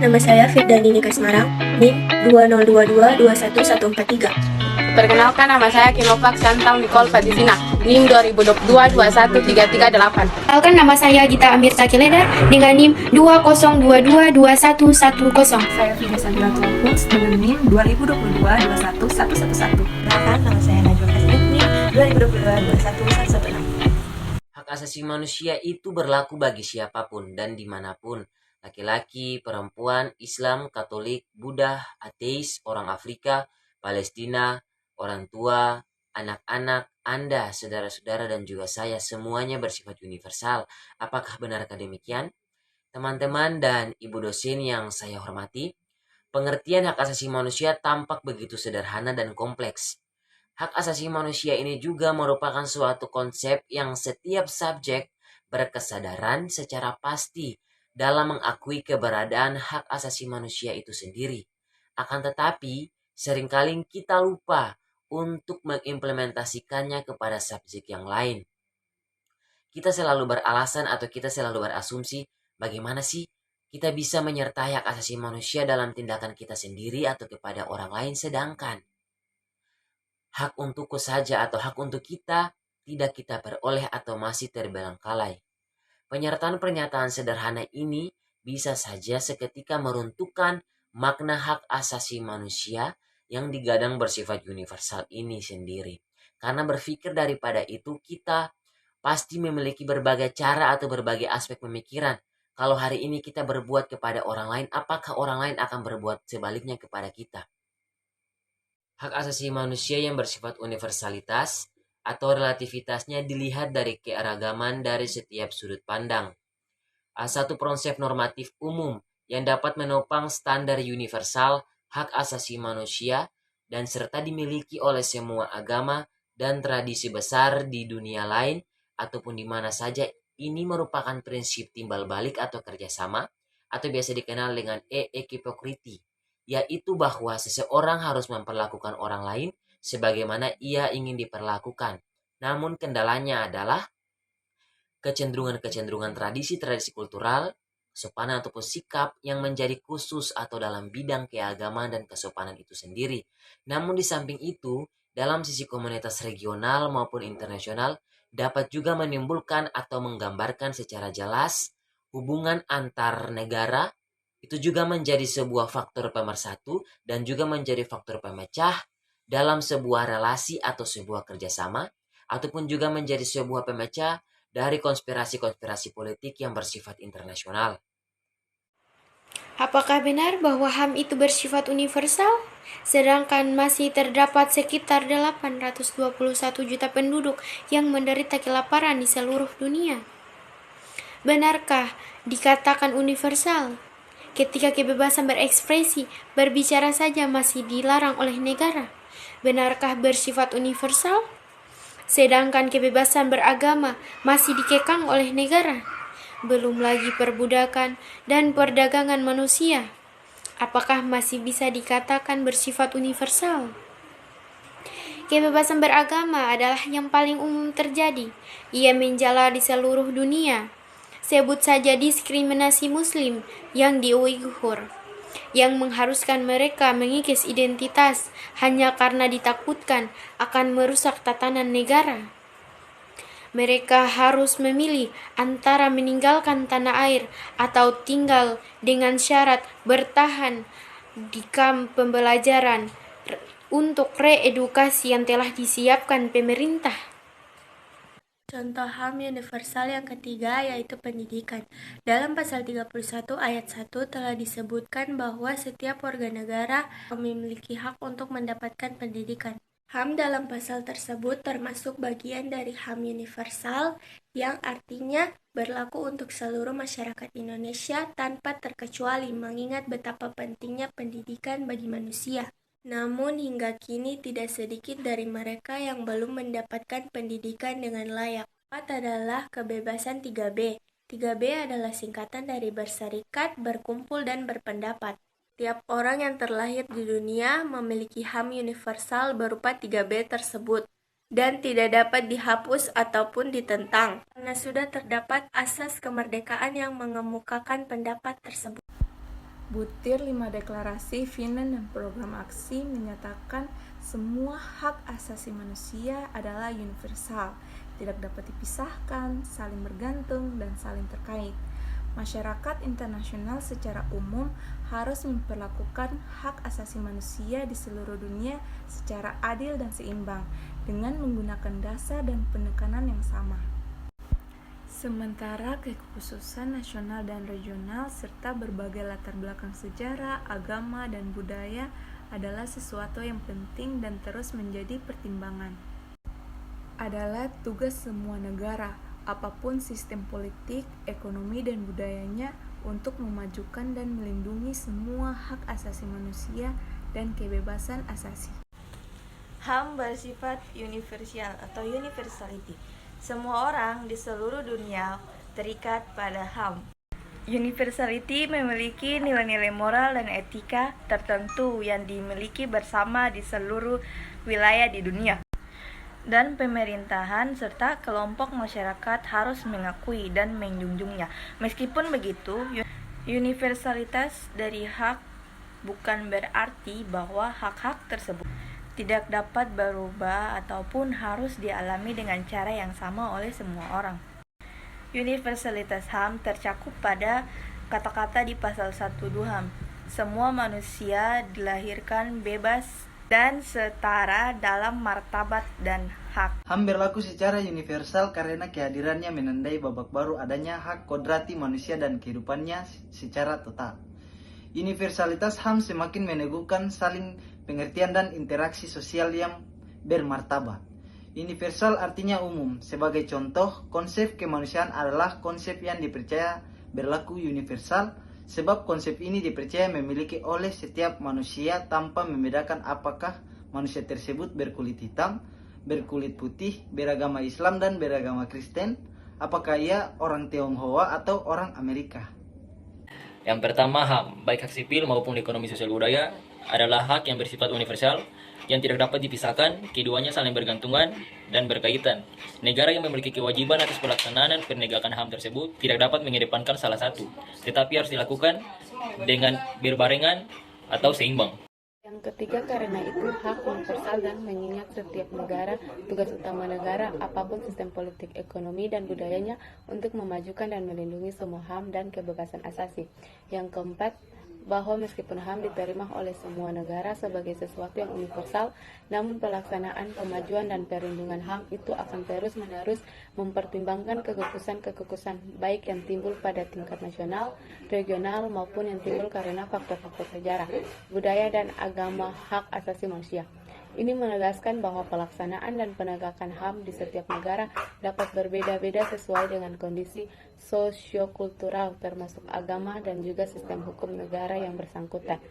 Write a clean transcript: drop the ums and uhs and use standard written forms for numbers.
Nama saya Firdani Nika Semarang, NIM 2022211443. Perkenalkan, nama saya Kinovac Santang Nicole Fatisina, NIM 2022-21338. Perkenalkan, nama saya Gita Amir Takileda dengan NIM 2022-21110. Saya Fida Sabila Tuapuns dengan NIM 2022-21111. Perkenalkan, nama saya Najwa Kasmin, NIM 2022-21116. Hak asasi manusia itu berlaku bagi siapapun dan dimanapun. Laki-laki, perempuan, Islam, Katolik, Buddha, ateis, orang Afrika, Palestina, orang tua, anak-anak, Anda, saudara-saudara, dan juga saya, semuanya bersifat universal. Apakah benarkah demikian? Teman-teman dan ibu dosen yang saya hormati, pengertian hak asasi manusia tampak begitu sederhana dan kompleks. Hak asasi manusia ini juga merupakan suatu konsep yang setiap subjek berkesadaran secara pasti dalam mengakui keberadaan hak asasi manusia itu sendiri. Akan tetapi, seringkali kita lupa untuk mengimplementasikannya kepada subjek yang lain. Kita selalu beralasan atau kita selalu berasumsi, bagaimana sih kita bisa menyertai hak asasi manusia dalam tindakan kita sendiri atau kepada orang lain, sedangkan hak untukku saja atau hak untuk kita tidak kita peroleh atau masih terbelengkalai. Penyertaan pernyataan sederhana ini bisa saja seketika meruntuhkan makna hak asasi manusia yang digadang bersifat universal ini sendiri. Karena berpikir daripada itu, kita pasti memiliki berbagai cara atau berbagai aspek pemikiran. Kalau hari ini kita berbuat kepada orang lain, apakah orang lain akan berbuat sebaliknya kepada kita? Hak asasi manusia yang bersifat universalitas atau relativitasnya dilihat dari keragaman dari setiap sudut pandang. Satu konsep normatif umum yang dapat menopang standar universal hak asasi manusia dan serta dimiliki oleh semua agama dan tradisi besar di dunia lain ataupun di mana saja. Ini merupakan prinsip timbal balik atau kerjasama atau biasa dikenal dengan equipokriti, yaitu bahwa seseorang harus memperlakukan orang lain sebagaimana ia ingin diperlakukan. Namun kendalanya adalah kecenderungan-kecenderungan tradisi-tradisi kultural, kesopanan ataupun sikap yang menjadi khusus atau dalam bidang keagamaan dan kesopanan itu sendiri. Namun di samping itu, dalam sisi komunitas regional maupun internasional, dapat juga menimbulkan atau menggambarkan secara jelas hubungan antar negara. Itu juga menjadi sebuah faktor pemersatu dan juga menjadi faktor pemecah dalam sebuah relasi atau sebuah kerjasama, ataupun juga menjadi sebuah pemecah dari konspirasi-konspirasi politik yang bersifat internasional. Apakah benar bahwa HAM itu bersifat universal? Sedangkan masih terdapat sekitar 821 juta penduduk yang menderita kelaparan di seluruh dunia. Benarkah dikatakan universal ketika kebebasan berekspresi, berbicara saja masih dilarang oleh negara? Benarkah bersifat universal sedangkan kebebasan beragama masih dikekang oleh negara? Belum lagi perbudakan dan perdagangan manusia. Apakah masih bisa dikatakan bersifat universal? Kebebasan beragama adalah yang paling umum terjadi. Ia menjalar di seluruh dunia. Sebut saja diskriminasi Muslim yang di Uighur, yang mengharuskan mereka mengikis identitas hanya karena ditakutkan akan merusak tatanan negara. Mereka harus memilih antara meninggalkan tanah air atau tinggal dengan syarat bertahan di kamp pembelajaran untuk reedukasi yang telah disiapkan pemerintah. Contoh HAM universal yang ketiga yaitu pendidikan. Dalam pasal 31 ayat 1 telah disebutkan bahwa setiap warga negara memiliki hak untuk mendapatkan pendidikan. HAM dalam pasal tersebut termasuk bagian dari HAM universal yang artinya berlaku untuk seluruh masyarakat Indonesia tanpa terkecuali, mengingat betapa pentingnya pendidikan bagi manusia. Namun hingga kini tidak sedikit dari mereka yang belum mendapatkan pendidikan dengan layak. Empat adalah kebebasan 3B. 3B adalah singkatan dari berserikat, berkumpul, dan berpendapat. Tiap orang yang terlahir di dunia memiliki HAM universal berupa 3B tersebut dan tidak dapat dihapus ataupun ditentang karena sudah terdapat asas kemerdekaan yang mengemukakan pendapat tersebut. Butir 5 Deklarasi Vienen dan Program Aksi menyatakan semua hak asasi manusia adalah universal, tidak dapat dipisahkan, saling bergantung, dan saling terkait. Masyarakat internasional secara umum harus memperlakukan hak asasi manusia di seluruh dunia secara adil dan seimbang, dengan menggunakan dasar dan penekanan yang sama. Sementara kekhususan nasional dan regional serta berbagai latar belakang sejarah, agama, dan budaya adalah sesuatu yang penting dan terus menjadi pertimbangan. Adalah tugas semua negara, apapun sistem politik, ekonomi, dan budayanya, untuk memajukan dan melindungi semua hak asasi manusia dan kebebasan asasi. HAM bersifat universal atau universality. Semua orang di seluruh dunia terikat pada HAM. Universality memiliki nilai-nilai moral dan etika tertentu yang dimiliki bersama di seluruh wilayah di dunia. Dan pemerintahan serta kelompok masyarakat harus mengakui dan menjunjungnya. Meskipun begitu, universalitas dari hak bukan berarti bahwa hak-hak tersebut tidak dapat berubah ataupun harus dialami dengan cara yang sama oleh semua orang. Universalitas HAM tercakup pada kata-kata di pasal 1 HAM. Semua manusia dilahirkan bebas dan setara dalam martabat dan hak. HAM berlaku secara universal karena kehadirannya menandai babak baru adanya hak kodrati manusia dan kehidupannya secara total. Universalitas HAM semakin meneguhkan saling pengertian dan interaksi sosial yang bermartabat. Universal artinya umum. Sebagai contoh, konsep kemanusiaan adalah konsep yang dipercaya berlaku universal, sebab konsep ini dipercaya memiliki oleh setiap manusia tanpa membedakan apakah manusia tersebut berkulit hitam, berkulit putih, beragama Islam dan beragama Kristen, apakah ia orang Tionghoa atau orang Amerika. Yang pertama, HAM, baik hak sipil maupun ekonomi sosial budaya, adalah hak yang bersifat universal, yang tidak dapat dipisahkan, keduanya saling bergantungan dan berkaitan. Negara yang memiliki kewajiban atas pelaksanaan dan penegakan HAM tersebut tidak dapat mengedepankan salah satu, tetapi harus dilakukan dengan berbarengan atau seimbang. Yang ketiga, karena itu hak universal dan mengingat setiap negara, tugas utama negara, apapun sistem politik, ekonomi, dan budayanya untuk memajukan dan melindungi semua HAM dan kebebasan asasi. Yang keempat, bahwa meskipun HAM diterima oleh semua negara sebagai sesuatu yang universal, namun pelaksanaan, kemajuan, dan perlindungan HAM itu akan terus-menerus mempertimbangkan kekhususan baik yang timbul pada tingkat nasional, regional, maupun yang timbul karena faktor-faktor sejarah, budaya, dan agama hak asasi manusia. Ini menegaskan bahwa pelaksanaan dan penegakan HAM di setiap negara dapat berbeda-beda sesuai dengan kondisi sosiokultural termasuk agama dan juga sistem hukum negara yang bersangkutan.